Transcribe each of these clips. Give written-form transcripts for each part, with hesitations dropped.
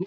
2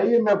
IMF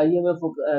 IMF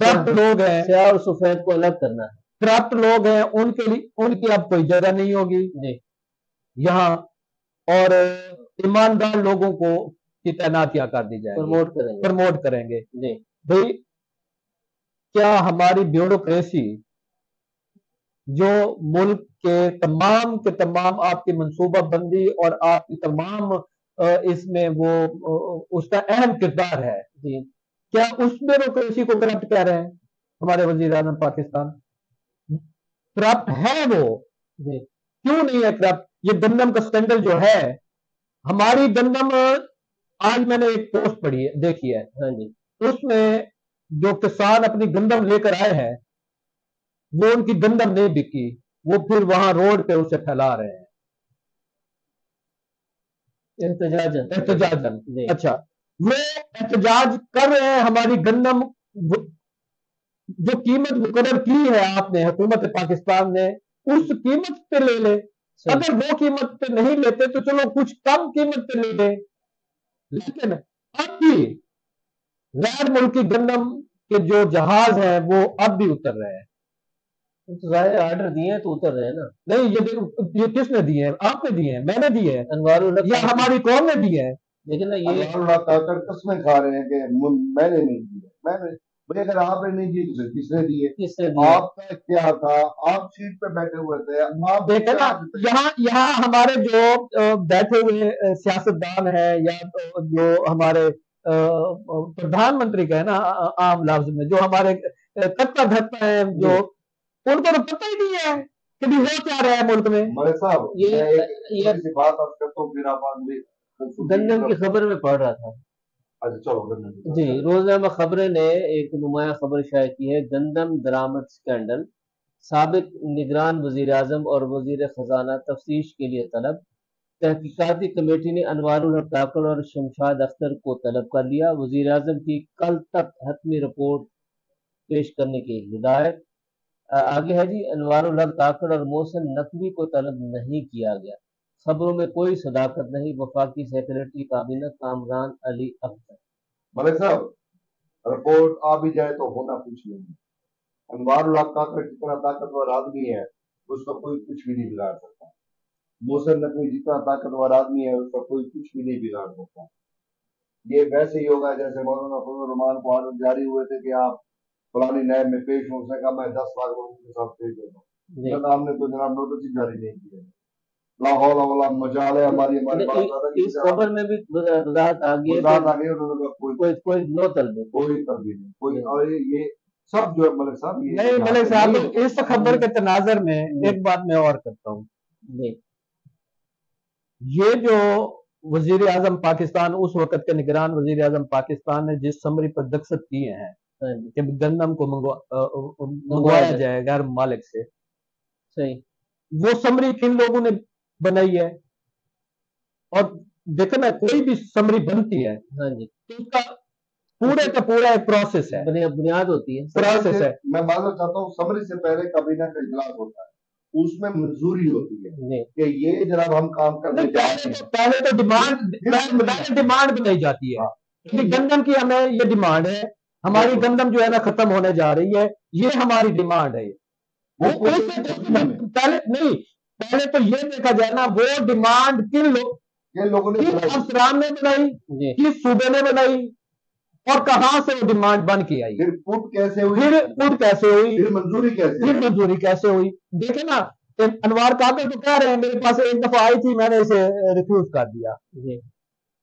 corrupt لوگ ہیں، سیاہ اور سفید کو الگ کرنا ہے کرپٹ لوگ ہیں، ان کے لیے ان کی اب کوئی جگہ نہیں ہوگی جی یہاں، اور ایماندار لوگوں کو کی تعیناتیاں کر دی جائیں گی، پروموٹ کریں گے جی بھائی کیا ہماری بیوروکریسی جو ملک کے تمام آپ کی منصوبہ بندی اور آپ کی تمام اس میں وہ اس کا اہم کردار ہے، جی کیا اس بیوروکریسی کو کرپٹ کہہ رہے ہیں ہمارے وزیر اعظم پاکستان؟ کرپٹ ہے وہ، جی کیوں نہیں ہے کرپٹ؟ یہ گندم کا سکینڈل جو ہے، ہماری گندم، آج میں نے ایک پوسٹ پڑھی ہے دیکھی ہے، ہاں جی اس میں جو کسان اپنی گندم لے کر آئے ہیں وہ ان کی گندم نہیں بکی، وہ پھر وہاں روڈ پہ اسے پھیلا رہے ہیں احتجاجاً۔ جی اچھا وہ احتجاج کر رہے ہیں، ہماری گندم جو قیمت مقرر کی ہے آپ نے، حکومت پاکستان نے، اس قیمت پہ لے لے، اگر وہ قیمت پہ نہیں لیتے تو چلو کچھ کم قیمت پہ لے لے، لیکن اب بھی غیر ملکی گندم کے جو جہاز ہیں وہ اب بھی اتر رہے ہیں۔ ظاہر آرڈر دیے ہیں تو اتر رہے ہیں نا، نہیں یہ کس نے دیے ہیں؟ آپ نے دیے ہیں، میں نے دیے ہیں، انوار الحق یا ہماری قوم نے دیے ہیں؟ لیکن نا یہ اللہ کر قسمیں کھا رہے ہیں کہ میں نے نہیں دیے، میں نے بھائی اگر آپ نے نہیں دیے تو پھر کس نے دیے؟ کس سے دیے؟ آپ کا اختیار تھا، آپ سیٹ پہ بیٹھے ہوئے تھے، آپ دیکھیں نا یہاں ہمارے جو بیٹھے ہوئے سیاستدان ہیں یا جو ہمارے پردھان منتری کا ہے نا عام لفظ میں، جو ہمارے کتا دھکتا ہے، جو ان کو تو پتہ ہی نہیں ہے کہ بھی ہو کیا رہا ہے ملک میں۔ ملک صاحب یہ تھوڑی سی بات آپ کرتا ہوں، پھر آپ آدمی گندم کی خبر میں پڑھ رہا تھا اچھا چلو گندم کی جی، روزنامہ خبریں نے ایک نمایاں خبر شائع کی ہے، گندم درآمد سکینڈل، سابق نگران وزیر اعظم اور وزیر خزانہ تفتیش کے لیے طلب، تحقیقاتی کمیٹی نے انوار الحق کاکڑ اور شمشاد اختر کو طلب کر لیا، وزیر اعظم کی کل تک حتمی رپورٹ پیش کرنے کی ہدایت۔ آگے ہے جی، انوار الحق کاکڑ اور محسن نقوی کو طلب نہیں کیا گیا، خبروں میں کوئی صداقت نہیں، وفاقی سیکرٹری کابینہ کامران علی اختر۔ ملک صاحب رپورٹ آ بھی جائے تو ہونا کچھ نہیں، انوار الحق کاکڑ جتنا طاقتور آدمی ہے اس کا کوئی کچھ بھی نہیں بگاڑ سکتا، محسن نقوی جتنا طاقتور آدمی ہے اس کا کوئی کچھ بھی نہیں بگاڑ سکتا۔ یہ ویسے ہی ہوگا جیسے مولانا فضل الرحمان کو آرڈر جاری ہوئے تھے کہ آپ فلانی نیب میں پیش ہوں، اس نے کہا میں 10 لاکھ لوگوں کے ساتھ پیش ہوتا ہوں، ہم نے تو جناب نوٹس ہی جاری نہیں کیا، لاہور والا مجال ہے ہماری بات اس خبر میں بھی وضاحت آ گئی ہے کوئی نو طلب، کوئی تبدیلی نہیں، کوئی، اور یہ سب جو ہے ملک صاحب نہیں ملک صاحب اس خبر کے تناظر میں ایک بات میں اور کرتا ہوں، یہ جو وزیر اعظم پاکستان اس وقت کے نگران وزیر اعظم پاکستان نے جس سمری پر دستخط کیے ہیں کہ گندم کو منگوایا جائے غیر ممالک سے، صحیح، وہ سمری کن لوگوں نے بنائی ہے؟ اور دیکھیں نا کوئی بھی سمری بنتی ہے ہاں جی تو اس کا پورے کا پورا ایک پروسیس ہے، بنیاد ہوتی ہے، پروسیس ہے۔ میں معلوم چاہتا ہوں سمری سے پہلے کابینہ کا اجلاس ہوتا ہے، اس میں منظوری ہوتی ہے کہ یہ جناب ہم کام کرنے جا رہے ہیں، پہلے تو ڈیمانڈ بنائی جاتی ہے کہ گندم کی ہمیں یہ ڈیمانڈ ہے، ہماری گندم جو ہے نا ختم ہونے جا رہی ہے، یہ ہماری ڈیمانڈ ہے۔ پہلے تو یہ دیکھا جائے نا وہ ڈیمانڈ کن لوگوں نے، کس افسران نے بنائی، کس صوبے نے بنائی، اور کہاں سے وہ ڈیمانڈ بن کے آئی، پھر پٹ کیسے ہوئی، پھر منظوری کیسے ہوئی۔ دیکھیں نا انوار کاکڑ تو کہہ رہے ہیں میرے پاس ایک دفعہ آئی تھی میں نے اسے ریفیوز کر دیا،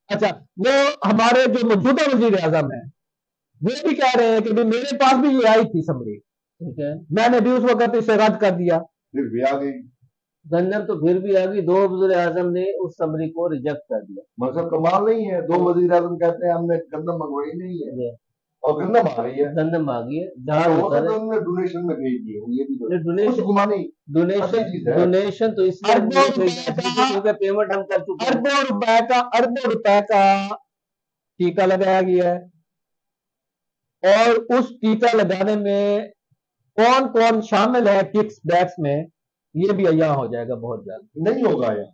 اچھا وہ ہمارے جو موجودہ وزیر اعظم ہیں وہ بھی کہہ رہے ہیں کہ میرے پاس بھی یہ آئی تھی سمری، میں نے بھی اس وقت اسے رد کر دیا، پھر بھی آ گئی گندم تو پھر بھی آ گئی، دو وزیر اعظم نے اس سمری کو ریجیکٹ کر دیا۔ مطلب کمال نہیں ہے، دو وزیر اعظم کہتے ہیں ہم نے گندم منگوائی نہیں ہے اور گندم آ رہی ہے، گندم آ گئی ہے، جہاں ہوتا ہے ڈونیشن میں بھیج دی ہے، یہ بھی ڈونیشن تو اس لیے پیمنٹ ہم کر چکے ہیں، اربوں روپے کا ٹیکہ لگایا گیا ہے، اور اس ٹیکہ لگانے میں کون کون شامل ہے ککس بیکس میں یہ بھی عیاں ہو جائے گا بہت جلد۔ نہیں ہوگا یہاں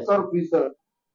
70%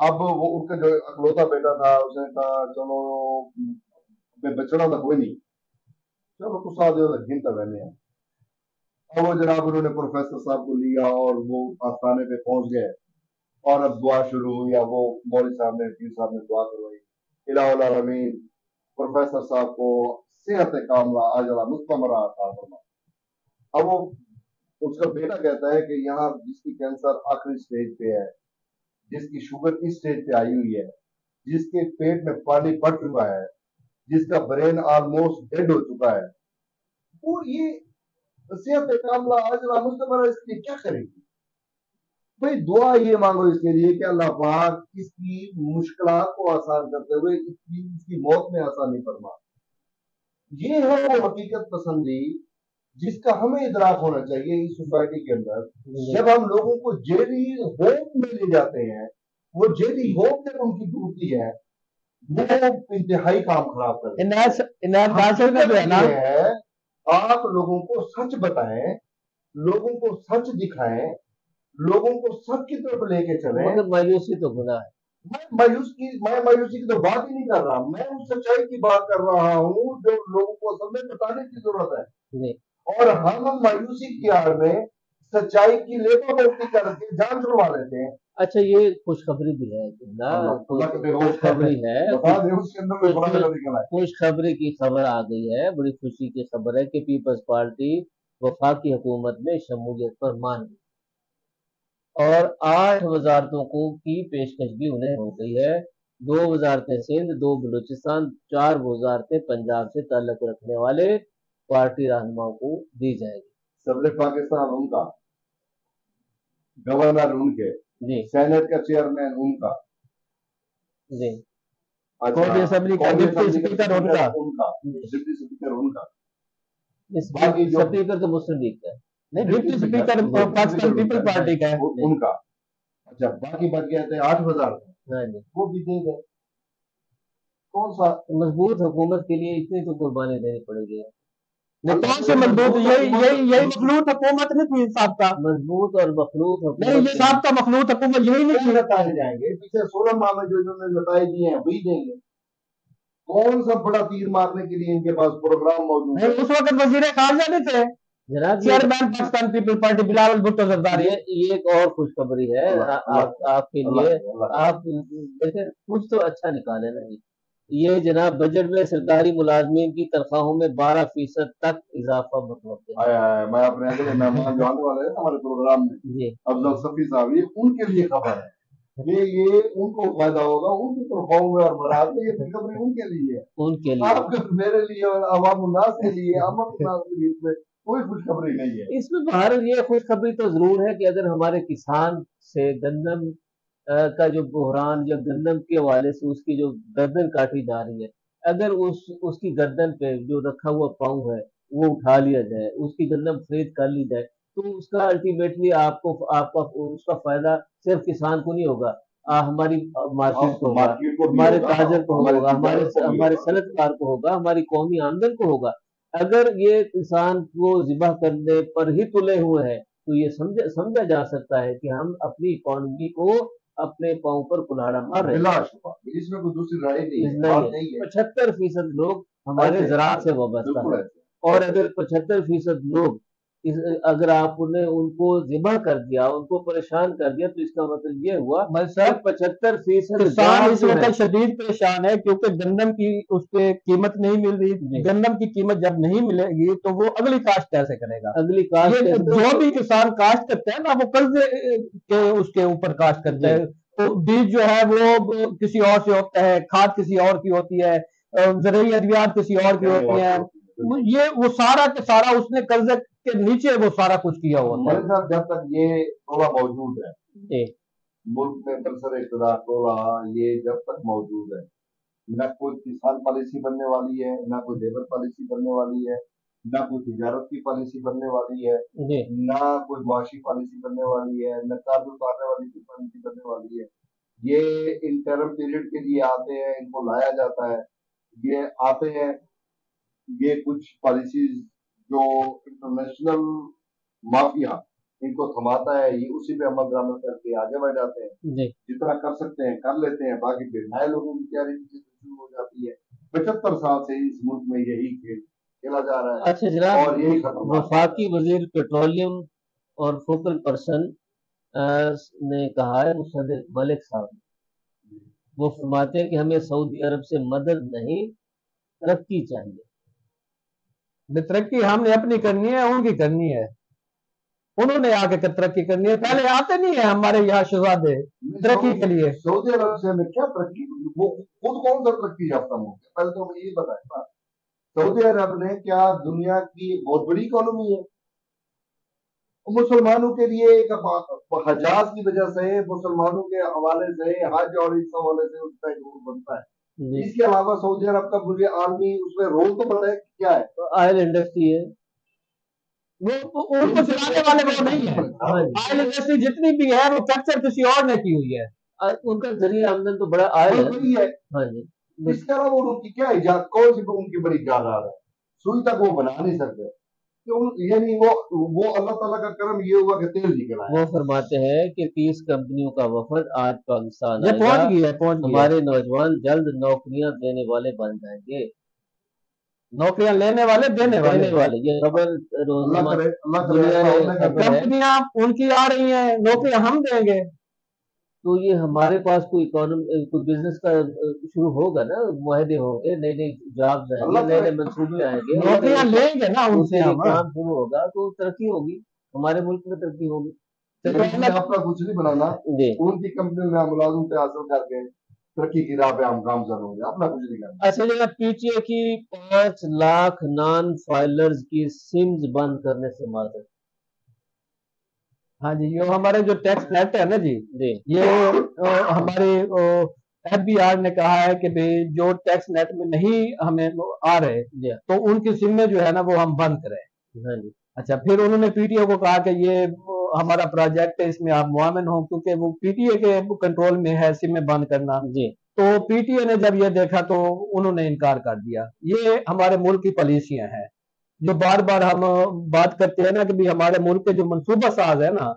اب وہ ان کا جو اکلوتا بیٹا تھا اس نے کہا چلو میں بچڑا تھا کوئی نہیں، چلو کچھ آ دے گھنٹا رہنے ہیں۔ اب وہ جناب انہوں نے پروفیسر صاحب کو لیا اور وہ آستانے پہ پہنچ گئے اور اب دعا شروع ہوئی۔ اب وہ مولوی صاحب نے پیر صاحب نے دعا کروائی، الہ العالمین پروفیسر صاحب کو صحت کاملہ عاجلہ مستمرہ عطا فرما۔ اب وہ اس کا بیٹا کہتا ہے کہ یہاں جس کی کینسر آخری سٹیج پہ ہے، جس کی شوگر اس سٹیج پہ آئی ہوئی ہے، جس کے پیٹ میں پانی پڑ چکا ہے، جس کا برین آلموسٹ ڈیڈ ہو چکا ہے، وہ یہ صحت کاملہ عاجلہ مستمرہ اس کے لیے کیا کرے گی؟ بھئی دعا یہ مانگو اس کے لیے کہ اللہ پاک اس کی مشکلات کو آسان کرتے ہوئے اس کی موت میں آسانی فرما۔ یہ ہے وہ حقیقت پسندی جس کا ہمیں ادراک ہونا چاہیے اس سوسائٹی کے اندر۔ جب ہم لوگوں کو جیلی ہوپ میں لے جاتے ہیں، وہ جیلی ہوپ جب ان کی ٹوٹتی ہے وہ انتہائی کام خراب کرتے ہیں۔ آپ لوگوں کو سچ بتائیں، لوگوں کو سچ دکھائیں، لوگوں کو سچ کی طرف لے کے چلیں۔ مگر مایوسی تو گناہ ہے۔ میں مایوسی کی تو بات ہی نہیں کر رہا، میں اس سچائی کی بات کر رہا ہوں جو لوگوں کو اصل میں بتانے کی ضرورت ہے۔ اور ہم مایوسی کی آڑ میں سچائی کی لیبا بوتی کر کے جان چھڑوا لیتے ہیں۔ اچھا یہ خوشخبری بھی ہے، خوشخبری ہے، خوشخبری کی خبر آ گئی ہے، بڑی خوشی کی خبر ہے کہ پیپلز پارٹی وفاقی حکومت میں شمولیت پر مان گئی اور 8 وزارتوں کی پیشکش بھی انہیں ہو گئی ہے۔ 2 وزارتیں سندھ، 2 بلوچستان، 4 وزارتیں پنجاب سے تعلق رکھنے والے پارٹی رہنماؤں کو دی جائے گی۔ صدر پاکستان ان کا، گورنر ان کے، جی سینٹ کا چیئرمین ان کا، جی قومی اسمبلی کا ڈپٹی اسپیکر ان کا، ڈپٹی اسپیکر ان کا، اسپیکر تو مسلم لیگ کا ہے، نہیں deputy speaker Pakistan people party کا ہے ان کا۔ اچھا باقی بچ گئے تھے 8 وزارتیں، وہ بھی دے گئے۔ کون سا مضبوط حکومت کے لیے اتنی تو قربانی دینی پڑے گی؟ کون سے مضبوط؟ یہی مخلوط حکومت نہیں تھی سابقہ؟ مضبوط اور مخلوط حکومت نہیں، یہ سابقہ مخلوط حکومت یہی نہیں تھی۔ لتائے جائیں گے پیچھے 16 ماہ میں جو انہوں نے لتائے دیے ہیں وہی دیں گے۔ کون سا بڑا تیر مارنے کے لیے ان کے پاس پروگرام موجود ہے؟ اس وقت وزیر خارجہ نہیں تھے جناب، chairman Pakistan people party Bilawal Bhutto Zardari. یہ ایک اور خوشخبری ہے آپ کے لیے، آپ دیکھیں کچھ تو اچھا نکالے نا۔ یہ جناب بجٹ میں سرکاری ملازمین کی تنخواہوں میں 12% تک اضافہ مطلب ہے۔ میں اپنے اگلے مہمان جو آنے والے ہیں ہمارے پروگرام میں افضل صفی صاحب، یہ ان کے لیے خبر ہے، یہ ان کو فائدہ ہوگا، ان کی تنخواہوں میں اور مراد میں۔ یہ خوشخبری ان کے لیے ہے، ان کے لیے، آپ کے میرے لیے اور عوام الناس کے لیے، عام الناس کے لیے اس میں کوئی خوشخبری نہیں ہے۔ اس میں باہر یہ خوشخبری تو ضرور ہے کہ اگر ہمارے کسان سے گندم کا جو بحران یا گندم کے حوالے سے اس کی جو گردن کاٹی جا رہی ہے، اگر اس کی گردن پہ جو رکھا ہوا پاؤں ہے وہ اٹھا لیا جائے، اس کی گندم خرید کر لی جائے، تو اس کا الٹیمیٹلی آپ کا اس کا فائدہ صرف کسان کو نہیں ہوگا، ہماری مارکیٹ کو ہوگا، ہمارے تاجر کو ہوگا، ہمارے صنعت کار کو ہوگا، ہماری قومی آمدن کو ہوگا۔ اگر یہ کسان کو ذبح کرنے پر ہی تلے ہوئے ہیں تو یہ سمجھا جا سکتا ہے کہ ہم اپنی اکانومی کو اپنے پاؤں پر کلاڑا مار رہے ہیں۔ اس میں کوئی دوسری رائے نہیں ہے۔ 75% لوگ ہمارے زراعت سے وابستہ ہیں، اور اگر 75% لوگ اگر آپ نے ان کو ذبح کر دیا، ان کو پریشان کر دیا، تو اس کا مطلب یہ ہوا 75% کسان اس وقت شدید پریشان ہے کیونکہ گندم کی اس پہ قیمت نہیں مل رہی۔ گندم کی قیمت جب نہیں ملے گی تو وہ اگلی کاشت کیسے کرے گا؟ اگلی کاشت جو بھی کسان کاشت کرتے ہیں نا وہ قرضے کے اس کے اوپر کاشت کرتے ہیں، تو بیج جو ہے وہ کسی اور سے ہوتا ہے، کھاد کسی اور کی ہوتی ہے، زرعی ادویات کسی اور کی ہوتی ہیں، یہ وہ سارا کے سارا اس نے قرضے کے نیچے وہ سارا کچھ کیا ہوتا ہے۔ جب تک یہ ٹولہ موجود ہے ملک میں برسر اقتدار ٹولہ، یہ جب تک موجود ہے، نہ کوئی کسان پالیسی بننے والی ہے، نہ کوئی لیبر پالیسی بننے والی ہے، نہ کوئی تجارت کی پالیسی بننے والی ہے، نہ کوئی معاشی پالیسی بننے والی ہے، نہ قرض اتارنے والی کی پالیسی بننے والی ہے۔ یہ انٹرم پیریڈ کے لیے آتے ہیں، ان کو لایا جاتا ہے، یہ آتے ہیں، یہ کچھ پالیسیز جو انٹرنیشنل مافیا ان کو تھماتا ہے، یہ اسی پہ عمل درآمد کر کے آگے بڑھ جاتے ہیں، جی جتنا کر سکتے ہیں کر لیتے ہیں، باقی پھر نئے لوگوں کی تیاری شروع ہو جاتی ہے۔ 75 سال سے اس ملک میں یہی کھیل کھیلا جا رہا ہے اچھا جناب، اور یہی ختم ہوگا۔ وفاقی وزیر پیٹرولیم اور فوکل پرسن نے کہا ہے مصدق ملک صاحب، وہ فرماتے ہیں کہ ہمیں سعودی عرب سے مدد نہیں ترقی چاہیے۔ ترقی ہم نے اپنی کرنی ہے، ان کی کرنی ہے، انہوں نے آ کے ترقی کرنی ہے، پہلے آتے نہیں ہے ہمارے یہاں شہزادے ترقی کے لیے۔ سعودی عرب سے ہمیں کیا ترقی، وہ خود کون سا ترقی یافتہ ملک ہے؟ پہلے تو ہمیں یہ بتائیں نا، سعودی عرب نے کیا دنیا کی بہت بڑی اکانومی ہے؟ مسلمانوں کے لیے ایک حجاز کی وجہ سے، مسلمانوں کے حوالے سے، حج اور اس حوالے سے اس کا ایک رول بنتا ہے۔ اس کے علاوہ سعودی عرب کا مجھے عالمی اس میں رول تو بڑا ہے، کیا ہے؟ آئل انڈسٹری ہے، وہ ان کو چلانے والے وہ نہیں ہے۔ آئل انڈسٹری جتنی بھی ہے وہ کیپچر کسی اور نے کی ہوئی ہے، ان کا ذریعہ آمدن تو بڑا آئل ہے۔ ہاں جی، اس کے علاوہ ان کی کیا ایجاد، کون سی ان کی بڑی ایجادات ہے؟ سوئی تک وہ بنا نہیں سکتے، یعنی وہ اللہ تعالیٰ کا کرم یہ ہوا کہ تیل نکل آیا۔ وہ فرماتے ہیں کہ 30 کمپنیوں کا وفد آج پاکستان یہ آئے پہنچ گا، گیا ہے۔ ہمارے نوجوان جلد نوکریاں دینے والے بن جائیں گے۔ نوکریاں لینے والے دینے والے، یہ خبر اللہ کرے، اللہ کرے دنیا ایسا نے ہونے کا خبر ہے۔ کمپنیاں ان کی آ رہی ہیں، نوکریاں ہم دیں گے۔ تو یہ ہمارے پاس کوئی کوئی بزنس کا شروع ہوگا نا، معاہدے ہوں گے، نئے نئے جابز آئیں گے، نئے نئے منصوبے آئیں گے، نوکریاں لیں گے نا ان سے ہم۔ کام شروع ہوگا تو ترقی ہوگی، ہمارے ملک میں ترقی ہوگی۔ لیکن اپنا کچھ نہیں بنانا، جی ان کی کمپنیوں میں ملازم پہ حاصل کر کے ترقی کی راہ پہ ہم گامزن ہوں گے، اپنا کچھ نہیں کرنا۔ اچھا جناب، پی ٹی اے کی 5 لاکھ نان فائلرز کی سمز بند کرنے سے معذرت۔ ہاں جی، یہ ہمارے جو ٹیکس نیٹ ہے نا جی، جی یہ ہمارے ایف بی آر نے کہا ہے کہ بھئی جو ٹیکس نیٹ میں نہیں ہمیں آ رہے جی تو ان کی سمیں جو ہے نا وہ ہم بند کریں۔ ہاں جی اچھا، پھر انہوں نے پی ٹی اے کو کہا کہ یہ ہمارا پروجیکٹ ہے، اس میں آپ معاون ہوں، کیونکہ وہ پی ٹی اے کے کنٹرول میں ہے سمیں بند کرنا۔ جی تو پی ٹی اے نے جب یہ دیکھا تو انہوں نے انکار کر دیا۔ یہ ہمارے ملک کی پالیسیاں ہیں جو بار بار ہم بات کرتے ہیں نا کہ بھی ہمارے ملک کے جو منصوبہ ساز ہے نا،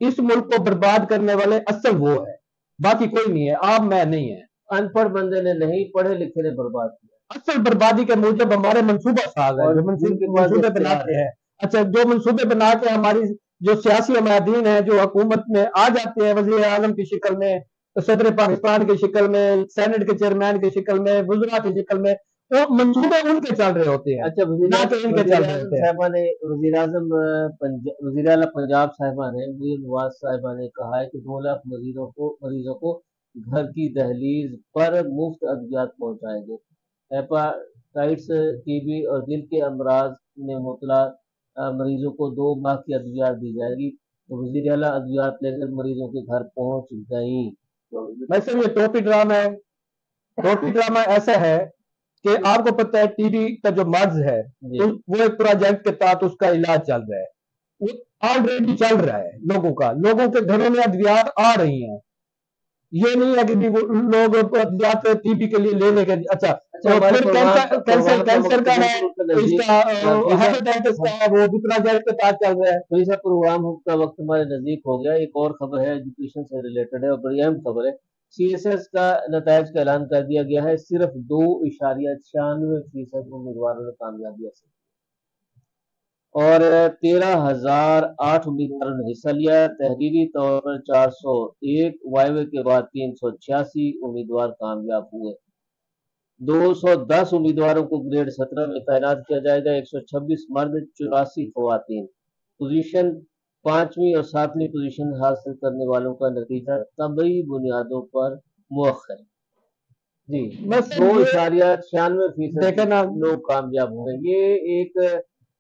اس ملک کو برباد کرنے والے اصل وہ ہے، باقی کوئی نہیں ہے، آپ میں نہیں ہے۔ ان پڑھ بندے نے نہیں، پڑھے لکھے نے برباد کیا۔ اصل بربادی کے موجب ہمارے منصوبہ ساز ہے، اور جو جن کے پاس منصوبے اختیار بناتے ہیں۔ اچھا، جو منصوبے بنا کے ہماری جو سیاسی عمادین ہیں جو حکومت میں آ جاتے ہیں، وزیر اعظم کی شکل میں، صدر پاکستان کی شکل میں، سینٹ کے چیئرمین کی شکل میں، وزراء کی شکل میں، وہ منصوبے ان کے چل رہے ہوتے ہیں، اچھا، نہ کہ ان کے چل رہے ہوتے ہیں۔ وزیر اعظم وزیر اعلیٰ پنجاب صاحبہ نے، مریم نواز صاحبہ نے کہا ہے کہ 2 لاکھ مریضوں کو گھر کی دہلیز پر مفت ادویات پہنچائیں گے۔ ہیپاٹائٹس، ٹی بی اور دل کے امراض میں مبتلا مریضوں کو 2 ماہ کی ادویات دی جائے گی۔ تو وزیر اعلیٰ ادویات لے کر مریضوں کے گھر پہنچ گئیں۔ ویسے یہ ٹوپی ڈرامہ ہے، ٹوپی ڈرامہ ایسا ہے کہ آپ کو پتہ ہے ٹی بی کا جو مرض ہے جی وہ ایک پروجیکٹ کے تحت اس کا علاج چل رہا ہے، وہ آلریڈی چل رہا ہے، لوگوں کے گھروں میں ادویات آ رہی ہیں۔ یہ نہیں ہے کہ وہ لوگ ادویات ٹی بی کے لیے لے کے اچھا ہمارے پھر کینسر کا ہے، اس کا ہیپاٹائٹس کا ہے، وہ بھی پروجیکٹ کے تحت چل رہا ہے۔ تو اس پروگرام کا وقت ہمارے نزدیک ہو گیا۔ ایک اور خبر ہے ایجوکیشن سے ریلیٹڈ ہے اور بڑی اہم خبر ہے۔ سی ایس ایس کا نتائج کا اعلان کر دیا گیا ہے، صرف 2.96% امیدواروں نے کامیابی حاصل کی اور 13,008 امیدواروں نے حصہ لیا۔ تحریری طور پر 401، وائوے کے بعد 386 امیدوار کامیاب ہوئے۔ 210 امیدواروں کو گریڈ 17 میں تعینات کیا جائے گا، 126 مرد، 84 خواتین۔ پوزیشن 5ویں اور 7ویں پوزیشن حاصل کرنے والوں کا نتیجہ طبعی بنیادوں پر مؤخر۔ جی، 2.96% لوگ کامیاب ہوئے۔ یہ ایک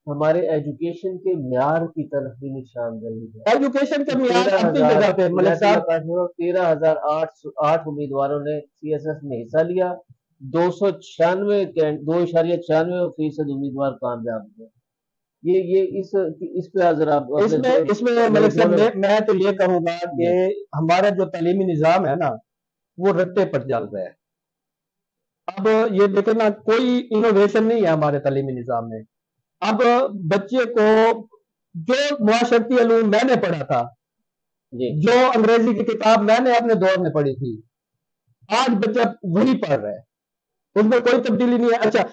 ہمارے ایجوکیشن کے معیار کی طرف بھی نشاندہی ہے۔ ایجوکیشن کے معیار اپنی جگہ پہ ملک صاحب، 13,008 امیدواروں نے سی ایس ایس میں حصہ لیا، 2.96% امیدوار کامیاب ہوئے۔ یہ اس پہ ذرا اس میں ملک صاحب میں تو یہ کہوں گا کہ ہمارا جو تعلیمی نظام ہے نا وہ رٹے پر چل رہا ہے۔ اب یہ دیکھیں نا، کوئی انوویشن نہیں ہے ہمارے تعلیمی نظام میں۔ اب بچے کو جو معاشرتی علوم میں نے پڑھا تھا، جی جو انگریزی کی کتاب میں نے اپنے دور میں پڑھی تھی، آج بچہ وہی پڑھ رہا ہے، اس میں کوئی تبدیلی نہیں ہے. اچھا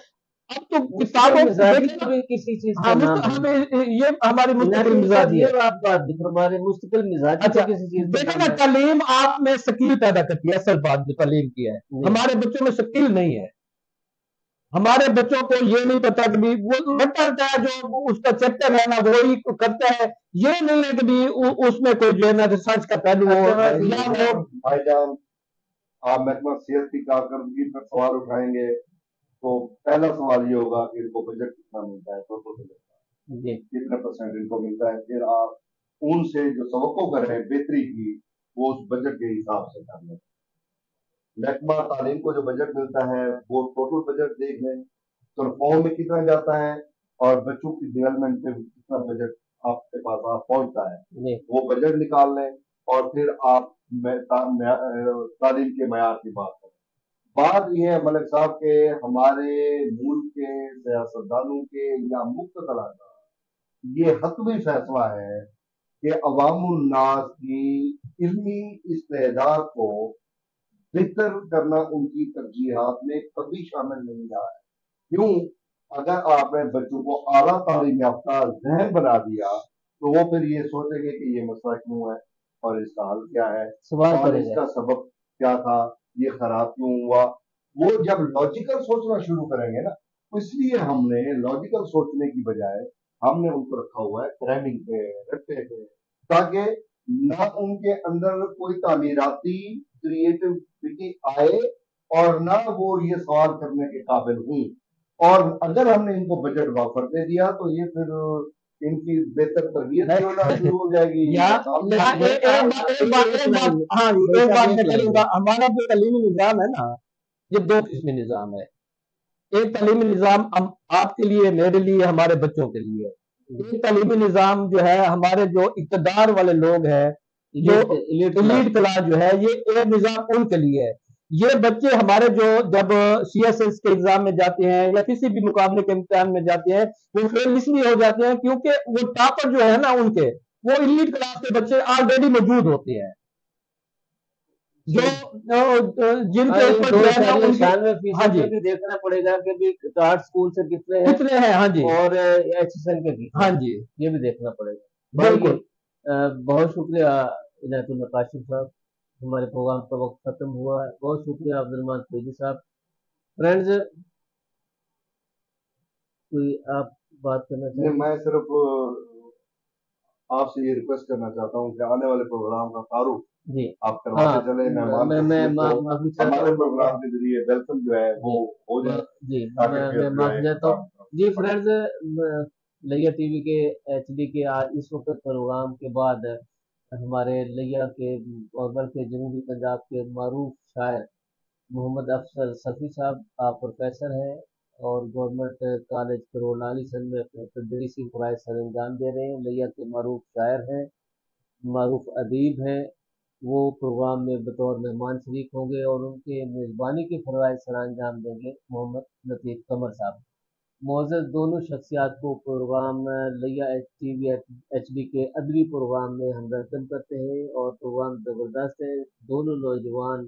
اب تو کتابوں مزاجی کا بھی کسی چیز کا نام ہے. ہمیں یہ ہماری مستقل نہیں صاحب، مزاجی ہے. یہ آپ بات نہیں فرما رہے، مستقل مزاجی اچھا کا کسی چیز کا دیکھیں نام نا، ہے. تعلیم آپ میں شکیل پیدا کرتی ہے، اصل بات جو تعلیم کی ہے جی. ہمارے بچوں میں شکیل نہیں ہے. ہمارے بچوں کو یہ نہیں پتا کہ بھی وہ بچہ ہوتا ہے جو اس کا چیپٹر ہے نا وہی کرتا ہے، یہ نہیں ہے کہ بھی اس میں کوئی جو ہے نا ریسرچ کا پہلو ہو یا وہ. بھائی جان، آپ محکمہ صحت کی کارکردگی پر سوال اٹھائیں گے تو پہلا سوال یہ ہوگا کہ ان کو بجٹ کتنا ملتا ہے، ٹوٹل بجٹ جی کتنا پرسنٹ ان کو ملتا ہے. پھر آپ ان سے جو توقع کر رہے ہیں بہتری کی، وہ اس بجٹ کے حساب سے کر لیں. محکمہ تعلیم کو جو بجٹ ملتا ہے وہ ٹوٹل بجٹ دیکھ لیں تو فارم میں کتنا جاتا ہے اور بچوں کی ڈیولپمنٹ پہ کتنا بجٹ آپ کے پاس پہنچتا ہے، جی وہ بجٹ نکال لیں اور پھر آپ تعلیم کے معیار کی بات کریں. بات یہ ہے ملک صاحب کہ ہمارے ملک کے سیاستدانوں کے یا مقتدروں کا یہ حتمی فیصلہ ہے کہ عوام الناس کی علمی استعداد کو بہتر کرنا ان کی ترجیحات میں کبھی شامل نہیں رہا ہے. کیوں؟ اگر آپ نے بچوں کو اعلیٰ تعلیم یافتہ ذہن بنا دیا تو وہ پھر یہ سوچیں گے کہ یہ مسئلہ کیوں ہے اور اس کا حل کیا ہے سوال اور کریں اس گے. کا سبب کیا تھا، یہ خراب کیوں ہوا. وہ جب لاجیکل سوچنا شروع کریں گے نا، اس لیے ہم نے لاجیکل سوچنے کی بجائے ہم نے ان کو رکھا ہوا ہے کرائمنگ پہ، رٹے پہ، تاکہ نہ ان کے اندر کوئی تعمیراتی کریٹیوٹی آئے اور نہ وہ یہ سوال کرنے کے قابل ہوں. اور اگر ہم نے ان کو بجٹ وافر دے دیا تو یہ پھر ان کی بہتر تربیت بھی ہونا شروع ہو جائے گی. ایک بات میں کروں گا، ہمارا جو تعلیمی نظام ہے نا یہ دو قسمی نظام ہے. ایک تعلیمی نظام آپ کے لیے، میرے لیے، ہمارے بچوں کے لیے. ایک تعلیمی نظام جو ہے ہمارے جو اقتدار والے لوگ ہیں، جو ایلیٹ کلاس جو ہے، یہ ایک نظام ان کے لیے ہے. یہ بچے ہمارے جو جب سی ایس ایس کے ایگزام میں جاتے ہیں یا کسی بھی مقابلے کے امتحان میں جاتے ہیں وہ فیل اس لیے ہو جاتے ہیں کیونکہ وہ ٹاپر جو ہے نا ان کے، وہ ایلیٹ کلاس کے بچے آلریڈی موجود ہوتے ہیں جو جن کے اوپر جو ہے نا ان کی. 96% میں بھی دیکھنا پڑے گا کہ بھی آرٹ اسکول سے کتنے ہیں. ہاں جی، اور ایچ ایس ایل کے کتنے. ہاں جی یہ بھی دیکھنا پڑے گا. بالکل. بہت شکریہ عنایت اللہ کاشف صاحب، ہمارے پروگرام کا وقت ختم ہوا ہے. بہت شکریہ عبدالرحمان فیضی صاحب. فرینڈز، کوئی آپ بات کرنا چاہیں گے؟ میں صرف آپ سے یہ ریکویسٹ کرنا چاہتا ہوں کہ آنے والے پروگرام کا تعارف جی آپ کرواتے چلیں. میں معافی چاہتا ہوں. پروگرام کے ذریعے ویلکم جو ہے وہ ہو جائے. جی میں معافی چاہتا ہوں. جی فرینڈز، لیا ٹی وی کے ایچ ڈی کے اس وقت پروگرام کے بعد ہمارے لیا کے اور بلکہ جنوبی پنجاب کے معروف شاعر محمد افضل صفی صاحب، آپ پروفیسر ہیں اور گورنمنٹ کالج کرول سن میں تدریسی فرائض سر انجام دے رہے ہیں. لیا کے معروف شاعر ہیں، معروف ادیب ہیں. وہ پروگرام میں بطور مہمان شریک ہوں گے اور ان کے میزبانی کے فرائض سر انجام دیں گے محمد لطیف قمر صاحب. معزز دونوں شخصیات کو پروگرام لیا ٹی وی ایچ ڈی کے ادبی پروگرام میں ہم ویلکم کرتے ہیں اور پروگرام زبردست ہے. دونوں نوجوان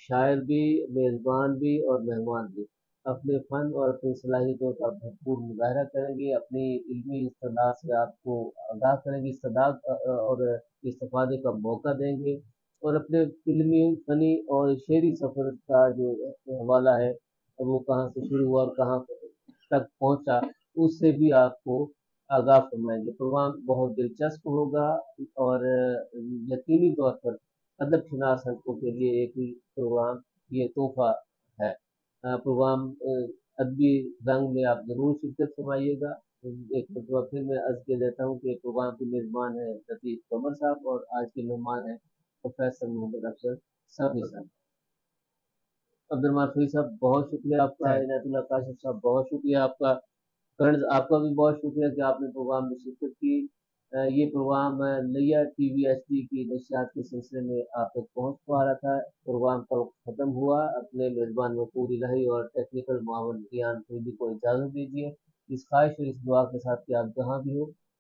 شاعر بھی، میزبان بھی اور مہمان بھی اپنے فن اور اپنی صلاحیتوں کا بھرپور مظاہرہ کریں گے، اپنی علمی استدعا سے آپ کو آگاہ کریں گے، استدعا اور استفادے کا موقع دیں گے اور اپنے علمی، فنی اور شعری سفر کا جو حوالہ ہے وہ کہاں سے شروع ہوا اور کہاں تک پہنچا اس سے بھی آپ کو آگاہ فرمائیں گے. پروگرام بہت دلچسپ ہوگا اور یقینی طور پر ادب شناس حلقوں کے لیے ایک ہی پروگرام یہ تحفہ ہے. پروگرام ادبی رنگ میں آپ ضرور شرکت فرمائیے گا. ایک مرتبہ پھر میں عرض کر دیتا ہوں کہ پروگرام کے میزبان ہیں لطیف قمر صاحب اور آج کے مہمان ہیں پروفیسر محمد افضل صفی صاحب. عبدالرحمان فیضی صاحب بہت شکریہ آپ کا. عنایت اللہ کاشف صاحب بہت شکریہ آپ کا. فرینڈز، آپ کا بھی بہت شکریہ کہ آپ نے پروگرام میں شرکت کی. یہ پروگرام لیا ٹی وی ایچ ڈی کی نشریات کے سلسلے میں آپ تک پہنچ پا رہا تھا. پروگرام کا وقت ختم ہوا. اپنے میزبان وقور الہی اور ٹیکنیکل معاون ریان فیضی کو اجازت دیجیے اس خواہش اور اس دعا کے ساتھ کہ آپ جہاں بھی ہو